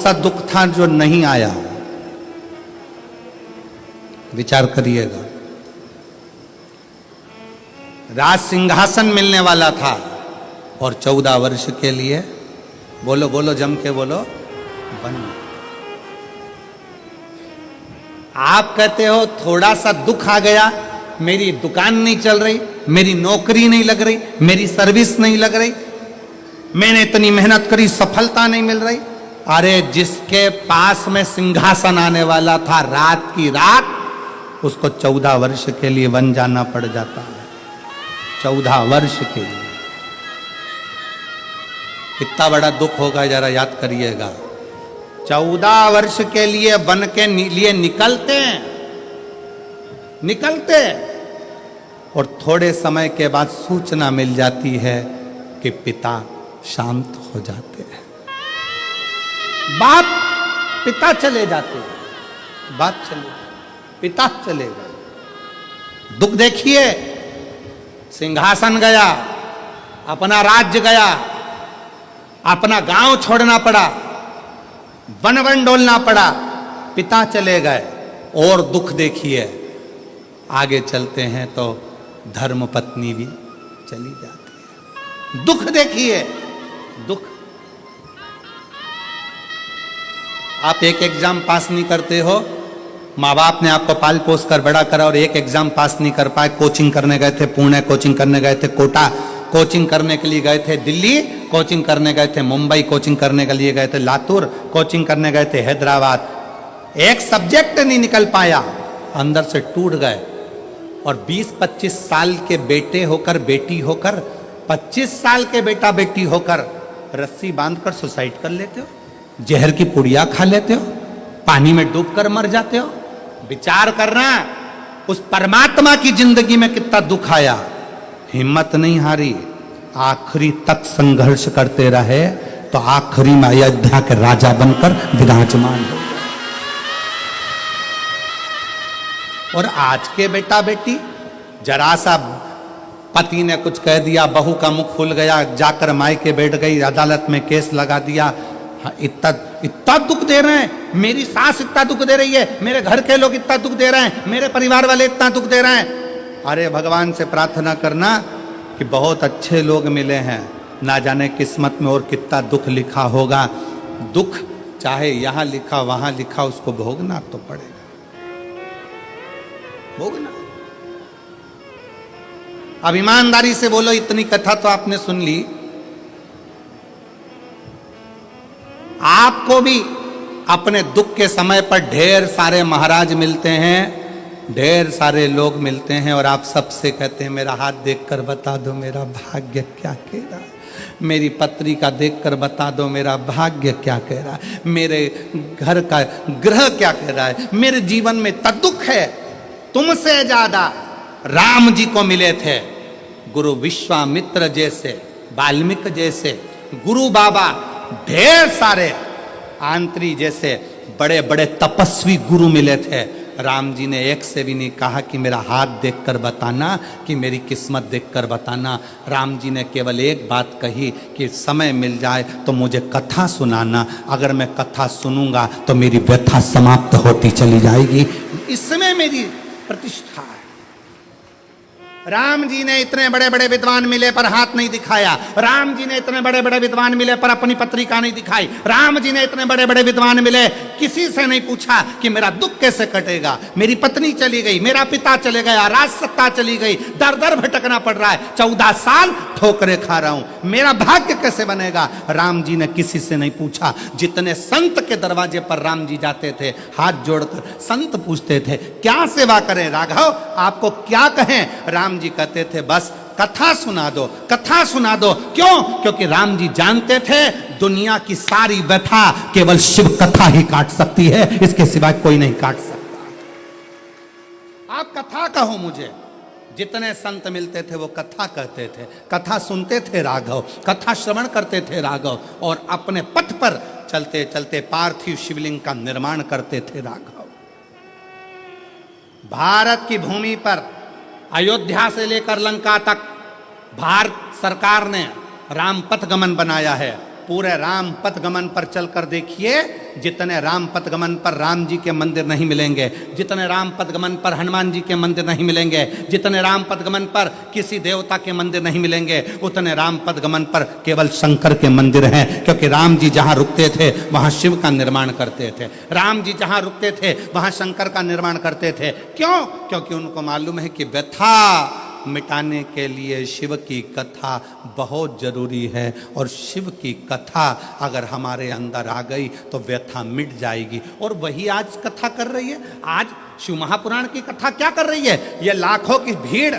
सा दुख था जो नहीं आया? विचार करिएगा। राज सिंहासन मिलने वाला था और 14 वर्ष के लिए, बोलो बोलो जम के बोलो, वन। आप कहते हो थोड़ा सा दुख आ गया, मेरी दुकान नहीं चल रही, मेरी नौकरी नहीं लग रही, मेरी सर्विस नहीं लग रही, मैंने इतनी मेहनत करी, सफलता नहीं मिल रही। अरे जिसके पास में सिंहासन आने वाला था, रात की रात उसको 14 वर्ष के लिए वन जाना पड़ जाता है। 14 वर्ष के लिए कितना बड़ा दुख होगा, जरा याद करिएगा। 14 वर्ष के लिए वन के लिए निकलते और थोड़े समय के बाद सूचना मिल जाती है कि पिता शांत हो जाते हैं, पिता चले जाते हैं, पिता चले गए। दुख देखिए, सिंहासन गया, अपना राज्य गया, अपना गांव छोड़ना पड़ा, वन डोलना पड़ा, पिता चले गए। और दुख देखिए, आगे चलते हैं तो धर्म पत्नी भी चली जाती है। दुख देखिए, दुख। आप एक एग्जाम पास नहीं करते हो, माँ बाप ने आपको पाल पोस कर बड़ा करा और एक एग्जाम पास नहीं कर पाए, कोचिंग करने गए थे पुणे, कोचिंग करने गए थे कोटा, कोचिंग करने के लिए गए थे दिल्ली, कोचिंग करने गए थे मुंबई, कोचिंग करने के लिए गए थे लातूर, कोचिंग करने गए थे हैदराबाद, एक सब्जेक्ट नहीं निकल पाया, अंदर से टूट गए। और 20-25 साल के बेटे होकर, बेटी होकर, 25 साल के बेटा बेटी होकर रस्सी बांधकर सुसाइड कर लेते हो, जहर की पुड़िया खा लेते हो, पानी में डूबकर मर जाते हो। विचार करना, उस परमात्मा की जिंदगी में कितना दुख आया, हिम्मत नहीं हारी, आखिरी तक संघर्ष करते रहे तो आखिरी में अयोध्या के राजा बनकर विराजमान हो गए। और आज के बेटा बेटी, जरा सा पति ने कुछ कह दिया, बहू का मुख खुल गया, जाकर मायके बैठ गई, अदालत में केस लगा दिया, इतना दुख दे रहे हैं, मेरी सास इतना दुख दे रही है, मेरे घर के लोग इतना दुख दे रहे हैं, मेरे परिवार वाले इतना दुख दे रहे हैं। अरे भगवान से प्रार्थना करना कि बहुत अच्छे लोग मिले हैं, ना जाने किस्मत में और कितना दुख लिखा होगा। दुख चाहे यहां लिखा वहां लिखा, उसको भोगना तो पड़ेगा, भोगना। अब ईमानदारी से बोलो, इतनी कथा तो आपने सुन ली, आपको भी अपने दुख के समय पर ढेर सारे महाराज मिलते हैं, ढेर सारे लोग मिलते हैं और आप सबसे कहते हैं मेरा हाथ देखकर बता दो मेरा भाग्य क्या कह रहा है, मेरी पत्री का देखकर बता दो मेरा भाग्य क्या कह रहा है, मेरे घर का ग्रह क्या कह रहा है, मेरे जीवन में इतना दुख है। तुमसे ज्यादा राम जी को मिले थे गुरु विश्वामित्र जैसे, वाल्मीकि जैसे, गुरु बाबा, ढेर सारे आंत्री जैसे बड़े बड़े तपस्वी गुरु मिले थे। राम जी ने एक से भी नहीं कहा कि मेरा हाथ देखकर बताना, कि मेरी किस्मत देखकर बताना। राम जी ने केवल एक बात कही कि समय मिल जाए तो मुझे कथा सुनाना, अगर मैं कथा सुनूंगा तो मेरी व्यथा समाप्त होती चली जाएगी, इसमें मेरी प्रतिष्ठा है। राम जी ने इतने बड़े बड़े विद्वान मिले पर हाथ नहीं दिखाया, राम जी ने इतने बड़े बड़े विद्वान मिले पर अपनी पत्रिका नहीं दिखाई, राम जी ने इतने बड़े बड़े विद्वान मिले, किसी से नहीं पूछा कि मेरा दुख कैसे कटेगा, मेरी पत्नी चली गई, मेरा पिता चले गया, राज सत्ता चली गई, दर दर भटकना पड़ रहा है, 14 साल ठोकरे खा रहा हूं, मेरा भाग्य कैसे बनेगा। राम जी ने किसी से नहीं पूछा। जितने संत के दरवाजे पर राम जी जाते थे, हाथ जोड़कर संत पूछते थे क्या सेवा करें राघव, आपको क्या कहें। राम जी कहते थे बस कथा सुना दो, कथा सुना दो। क्यों? क्योंकि राम जी जानते थे दुनिया की सारी व्यथा केवल शिव कथा ही काट सकती है, इसके सिवाय कोई नहीं काट सकता। आप कथा कहो मुझे। जितने संत मिलते थे वो कथा कहते थे, कथा सुनते थे राघव, कथा श्रवण करते थे राघव, और अपने पथ पर चलते चलते पार्थिव शिवलिंग का निर्माण करते थे राघव। भारत की भूमि पर अयोध्या से लेकर लंका तक भारत सरकार ने राम पथ गमन बनाया है। पूरे राम पथगमन पर चलकर देखिए, जितने राम पथगमन पर राम जी के मंदिर नहीं मिलेंगे, जितने राम पथगमन पर हनुमान जी के मंदिर नहीं मिलेंगे, जितने राम पथगमन पर किसी देवता के मंदिर नहीं मिलेंगे, उतने राम पथगमन पर केवल शंकर के मंदिर हैं। क्योंकि राम जी जहां रुकते थे वहां शिव का निर्माण करते थे, राम जी जहां रुकते थे वहां शंकर का निर्माण करते थे। क्यों? क्योंकि उनको मालूम है कि व्यथा मिटाने के लिए शिव की कथा बहुत जरूरी है, और शिव की कथा अगर हमारे अंदर आ गई तो व्यथा मिट जाएगी। और वही आज कथा कर रही है। आज शिव महापुराण की कथा क्या कर रही है? ये लाखों की भीड़,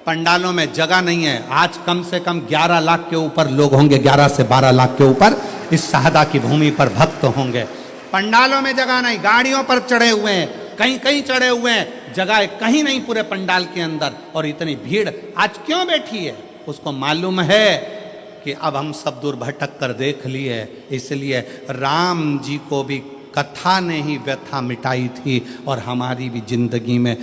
पंडालों में जगह नहीं है। आज कम से कम 11 लाख के ऊपर लोग होंगे, 11 से 12 लाख के ऊपर इस शाहदा की भूमि पर भक्त होंगे। पंडालों में जगह नहीं, गाड़ियों पर चढ़े हुए हैं, कहीं कहीं चढ़े हुए हैं, जगह कहीं नहीं पूरे पंडाल के अंदर। और इतनी भीड़ आज क्यों बैठी है? उसको मालूम है कि अब हम सब दूर भटक कर देख लिए, इसलिए राम जी को भी कथा ने ही व्यथा मिटाई थी, और हमारी भी जिंदगी में